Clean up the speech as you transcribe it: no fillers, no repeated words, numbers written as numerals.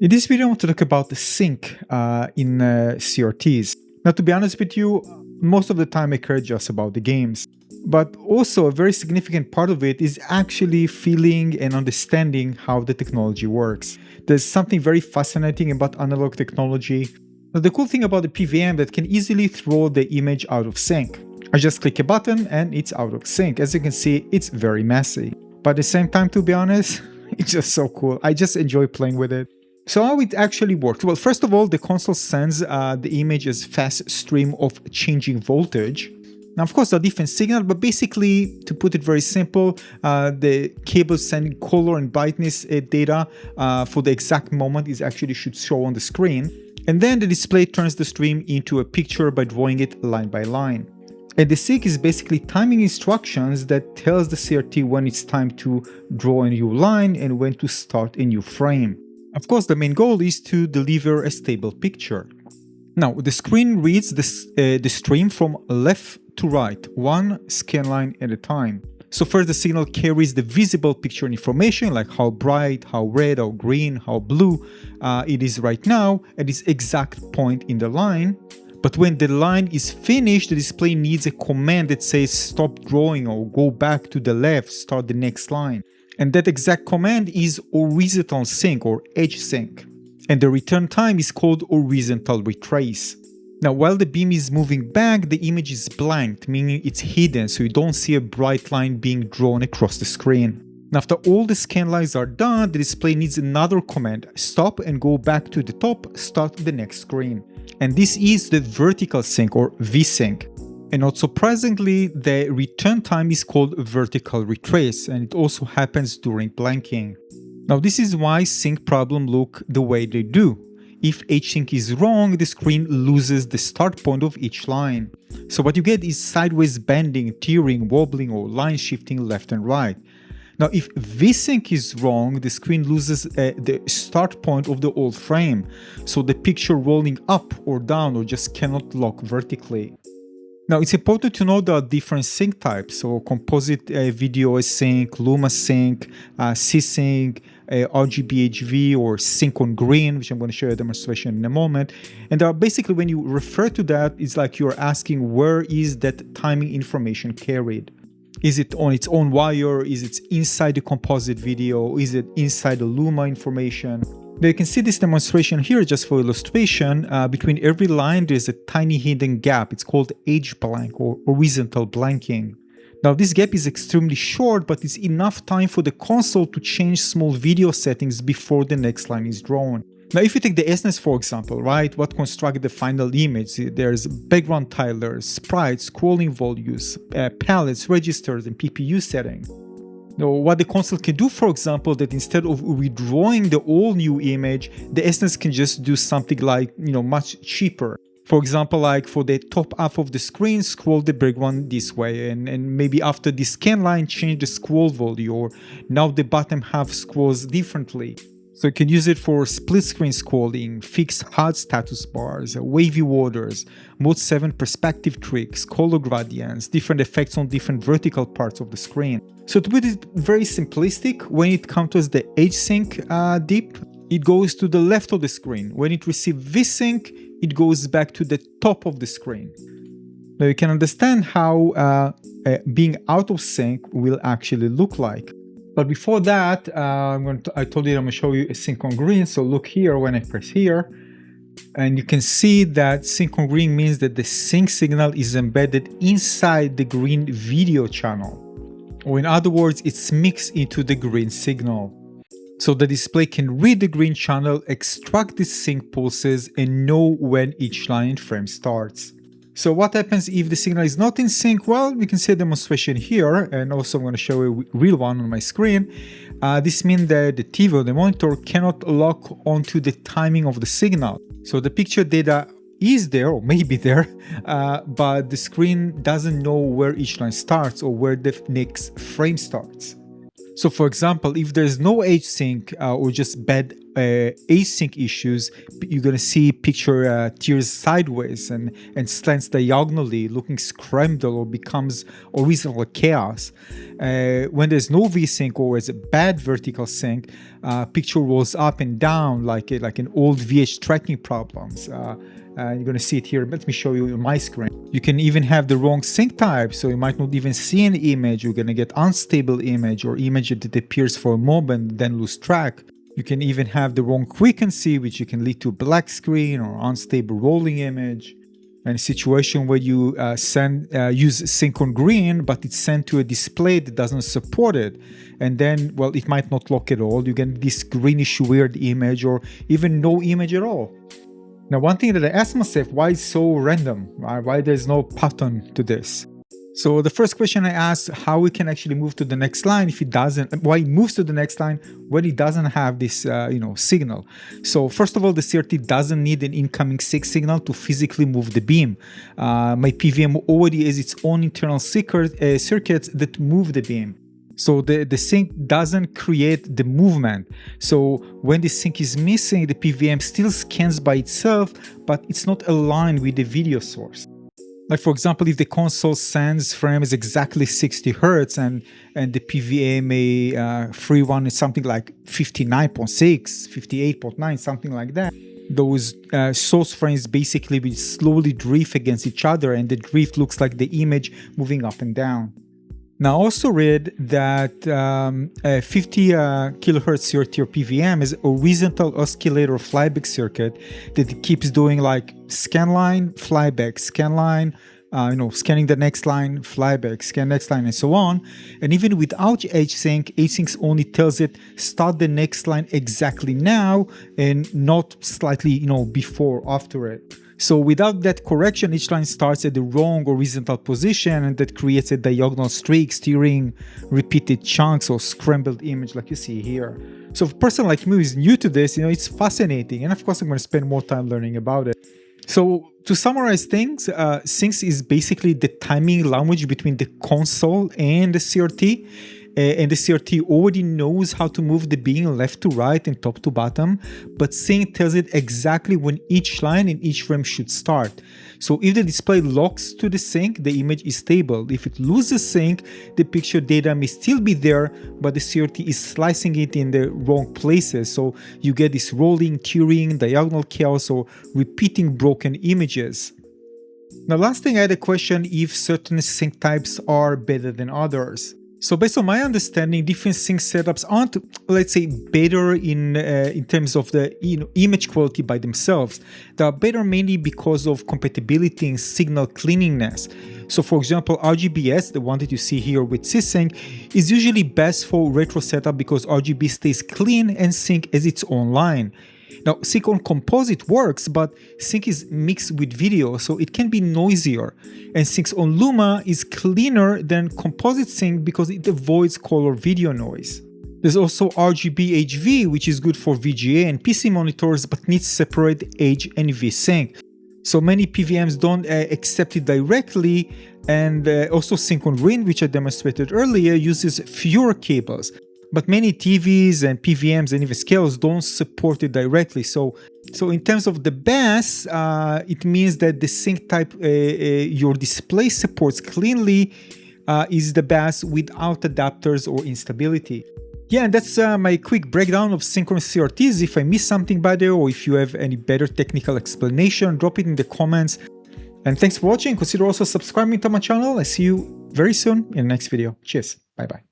In this video, I want to talk about the sync in CRTs. Now, to be honest with you, most of the time I care just about the games. But also a very significant part of it is actually feeling and understanding how the technology works. There's something very fascinating about analog technology. Now, the cool thing about the PVM that can easily throw the image out of sync. I just click a button and it's out of sync. As you can see, it's very messy. But at the same time, to be honest, it's just so cool. I just enjoy playing with it. So how it actually works? Well, first of all, the console sends the image as fast stream of changing voltage. Now, of course, there are different signals, but basically, to put it very simple, the cable sending color and brightness data for the exact moment is actually should show on the screen. And then the display turns the stream into a picture by drawing it line by line. And the sync is basically timing instructions that tells the CRT when it's time to draw a new line and when to start a new frame. Of course, the main goal is to deliver a stable picture. Now, the screen reads the stream from left to right, one scan line at a time. So first the signal carries the visible picture information like how bright, how red, how green, how blue it is right now at this exact point in the line. But when the line is finished, the display needs a command that says stop drawing or go back to the left, start the next line. And that exact command is horizontal sync or HSync. And the return time is called horizontal retrace. Now, while the beam is moving back, the image is blanked, meaning it's hidden, so you don't see a bright line being drawn across the screen. Now, after all the scan lines are done, the display needs another command, stop and go back to the top, start the next screen. And this is the vertical sync or VSync. And not surprisingly, the return time is called vertical retrace, and it also happens during blanking. Now, this is why sync problems look the way they do. If HSync is wrong, the screen loses the start point of each line. So what you get is sideways bending, tearing, wobbling, or line shifting left and right. Now, if VSync is wrong, the screen loses the start point of the whole frame. So the picture rolling up or down or just cannot lock vertically. Now, it's important to know there are different sync types, so composite video sync, Luma sync, CSync, RGBHV or sync-on-green, which I'm going to show you a demonstration in a moment. And there are basically, when you refer to that, it's like you're asking where is that timing information carried? Is it on its own wire? Is it inside the composite video? Is it inside the Luma information? Now you can see this demonstration here just for illustration. Between every line there's a tiny hidden gap. It's called HBlank or horizontal blanking. Now this gap is extremely short, but it's enough time for the console to change small video settings before the next line is drawn. Now if you take the SNES for example, right, what constructs the final image? There's background tilers, sprites, scrolling values, palettes, registers, and PPU settings. Now, what the console can do, for example, that instead of redrawing the all new image, the SNES can just do something like, much cheaper. For example, like for the top half of the screen, scroll the background this way, and maybe after the scan line, change the scroll value, or now the bottom half scrolls differently. So you can use it for split screen scrolling, fixed HUD status bars, wavy borders, Mode 7 perspective tricks, color gradients, different effects on different vertical parts of the screen. So to put it very simplistic, when it comes to the HSync dip, it goes to the left of the screen. When it receives VSync, it goes back to the top of the screen. Now you can understand how being out of sync will actually look like. But before that, I told you I'm going to show you a sync-on-green. So look here when I press here, and you can see that sync-on-green means that the sync signal is embedded inside the green video channel. Or in other words, it's mixed into the green signal. So the display can read the green channel, extract the sync pulses, and know when each line and frame starts. So what happens if the signal is not in sync? Well, we can see a demonstration here, and also I'm going to show a real one on my screen. This means that the TV or the monitor cannot lock onto the timing of the signal. So the picture data is there, or maybe there, but the screen doesn't know where each line starts or where the next frame starts. So for example, if there's no HSync or just bad async issues, you're going to see picture tears sideways and slants diagonally, looking scrambled or becomes horizontal chaos. When there's no VSync or as a bad vertical sync, picture rolls up and down like an old VH tracking problems. You're going to see it here. Let me show you on my screen. You can even have the wrong sync type, so you might not even see an image. You're going to get unstable image or image that appears for a moment, then lose track. You can even have the wrong frequency, which you can lead to black screen or unstable rolling image. And a situation where you use sync-on-green, but it's sent to a display that doesn't support it. And then, well, it might not lock at all. You get this greenish weird image or even no image at all. Now, one thing that I asked myself, why it's so random? Why there's no pattern to this? So the first question I asked, how we can actually move to the next line if it doesn't, why it moves to the next line when it doesn't have this, signal. So first of all, the CRT doesn't need an incoming sync signal to physically move the beam. My PVM already has its own internal circuits that move the beam. So the sync doesn't create the movement. So when the sync is missing, the PVM still scans by itself, but it's not aligned with the video source. Like for example, if the console sends frames exactly 60 Hz and the PVMA free one is something like 59.6, 58.9, something like that, those source frames basically will slowly drift against each other, and the drift looks like the image moving up and down. Now, I also read that 50 kilohertz CRT or PVM is a horizontal oscillator flyback circuit that keeps doing like scan line, flyback, scan line, scanning the next line, flyback, scan next line, and so on. And even without HSync only tells it start the next line exactly now and not slightly, before or after it. So without that correction, each line starts at the wrong horizontal position, and that creates a diagonal streak steering repeated chunks or scrambled image like you see here. So if a person like me who is new to this, it's fascinating. And of course, I'm going to spend more time learning about it. So to summarize things, sync is basically the timing language between the console and the CRT. And the CRT already knows how to move the beam left to right and top to bottom, but sync tells it exactly when each line in each frame should start. So if the display locks to the sync, the image is stable. If it loses sync, the picture data may still be there, but the CRT is slicing it in the wrong places. So you get this rolling, tearing, diagonal chaos, or repeating broken images. Now, last thing, I had a question if certain sync types are better than others. So based on my understanding, different sync setups aren't, let's say, better in terms of the image quality by themselves. They are better mainly because of compatibility and signal cleanliness. So for example, RGBS, the one that you see here with CSync, is usually best for retro setup because RGB stays clean and sync as its own line. Now, sync-on-composite works, but sync is mixed with video, so it can be noisier. And sync-on-luma is cleaner than composite sync because it avoids color video noise. There's also RGBHV, which is good for VGA and PC monitors, but needs separate H and VSync. So many PVMs don't accept it directly, and also sync-on-green, which I demonstrated earlier, uses fewer cables. But many TVs and PVMs and even scales don't support it directly. So in terms of the BAS, it means that the sync type your display supports cleanly is the BAS without adapters or instability. Yeah, and that's my quick breakdown of synchronous CRTs. If I missed something by there, or if you have any better technical explanation, drop it in the comments. And thanks for watching. Consider also subscribing to my channel. I see you very soon in the next video. Cheers. Bye-bye.